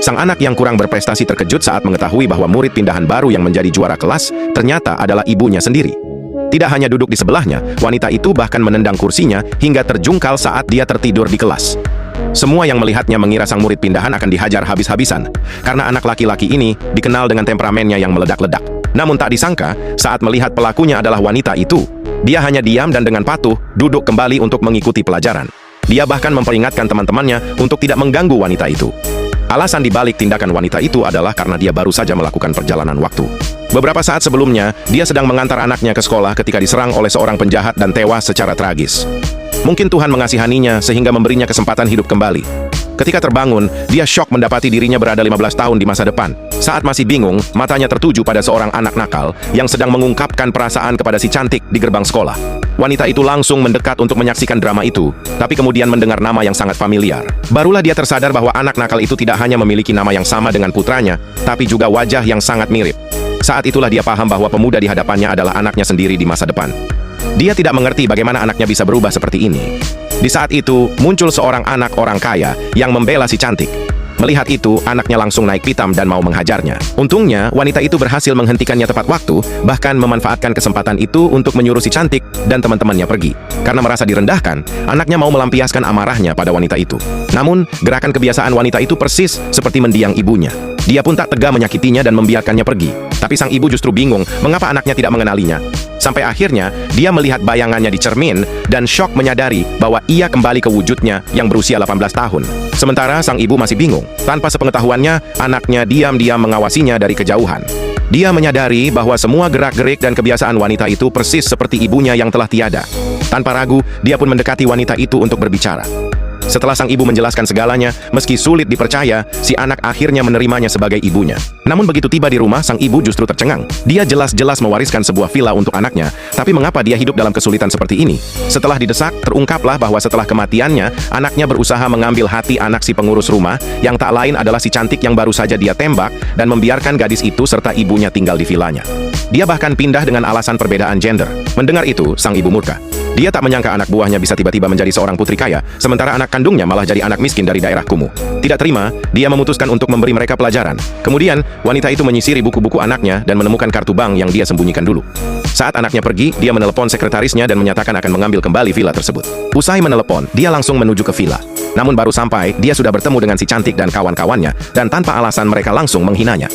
Sang anak yang kurang berprestasi terkejut saat mengetahui bahwa murid pindahan baru yang menjadi juara kelas ternyata adalah ibunya sendiri. Tidak hanya duduk di sebelahnya, wanita itu bahkan menendang kursinya hingga terjungkal saat dia tertidur di kelas. Semua yang melihatnya mengira sang murid pindahan akan dihajar habis-habisan, karena anak laki-laki ini dikenal dengan temperamennya yang meledak-ledak. Namun tak disangka, saat melihat pelakunya adalah wanita itu, dia hanya diam dan dengan patuh duduk kembali untuk mengikuti pelajaran. Dia bahkan memperingatkan teman-temannya untuk tidak mengganggu wanita itu. Alasan dibalik tindakan wanita itu adalah karena dia baru saja melakukan perjalanan waktu. Beberapa saat sebelumnya, dia sedang mengantar anaknya ke sekolah ketika diserang oleh seorang penjahat dan tewas secara tragis. Mungkin Tuhan mengasihaninya sehingga memberinya kesempatan hidup kembali. Ketika terbangun, dia syok mendapati dirinya berada 15 tahun di masa depan. Saat masih bingung, matanya tertuju pada seorang anak nakal yang sedang mengungkapkan perasaan kepada si cantik di gerbang sekolah. Wanita itu langsung mendekat untuk menyaksikan drama itu, tapi kemudian mendengar nama yang sangat familiar. Barulah dia tersadar bahwa anak nakal itu tidak hanya memiliki nama yang sama dengan putranya, tapi juga wajah yang sangat mirip. Saat itulah dia paham bahwa pemuda di hadapannya adalah anaknya sendiri di masa depan. Dia tidak mengerti bagaimana anaknya bisa berubah seperti ini. Di saat itu, muncul seorang anak orang kaya yang membela si cantik. Melihat itu, anaknya langsung naik pitam dan mau menghajarnya. Untungnya, wanita itu berhasil menghentikannya tepat waktu, bahkan memanfaatkan kesempatan itu untuk menyuruh si cantik dan teman-temannya pergi. Karena merasa direndahkan, anaknya mau melampiaskan amarahnya pada wanita itu. Namun, gerakan kebiasaan wanita itu persis seperti mendiang ibunya. Dia pun tak tega menyakitinya dan membiarkannya pergi. Tapi sang ibu justru bingung mengapa anaknya tidak mengenalinya. Sampai akhirnya, dia melihat bayangannya di cermin dan syok menyadari bahwa ia kembali ke wujudnya yang berusia 18 tahun. Sementara sang ibu masih bingung. Tanpa sepengetahuannya, anaknya diam-diam mengawasinya dari kejauhan. Dia menyadari bahwa semua gerak-gerik dan kebiasaan wanita itu persis seperti ibunya yang telah tiada. Tanpa ragu, dia pun mendekati wanita itu untuk berbicara. Setelah sang ibu menjelaskan segalanya, meski sulit dipercaya, si anak akhirnya menerimanya sebagai ibunya. Namun begitu tiba di rumah, sang ibu justru tercengang. Dia jelas-jelas mewariskan sebuah villa untuk anaknya, tapi mengapa dia hidup dalam kesulitan seperti ini? Setelah didesak, terungkaplah bahwa setelah kematiannya, anaknya berusaha mengambil hati anak si pengurus rumah, yang tak lain adalah si cantik yang baru saja dia tembak, dan membiarkan gadis itu serta ibunya tinggal di villanya. Dia bahkan pindah dengan alasan perbedaan gender. Mendengar itu, sang ibu murka. Dia tak menyangka anak buahnya bisa tiba-tiba menjadi seorang putri kaya, sementara anak kandungnya malah jadi anak miskin dari daerah kumuh. Tidak terima, dia memutuskan untuk memberi mereka pelajaran. Kemudian, wanita itu menyisiri buku-buku anaknya dan menemukan kartu bank yang dia sembunyikan dulu. Saat anaknya pergi, dia menelepon sekretarisnya dan menyatakan akan mengambil kembali villa tersebut. Usai menelepon, dia langsung menuju ke villa. Namun baru sampai, dia sudah bertemu dengan si cantik dan kawan-kawannya, dan tanpa alasan mereka langsung menghinanya.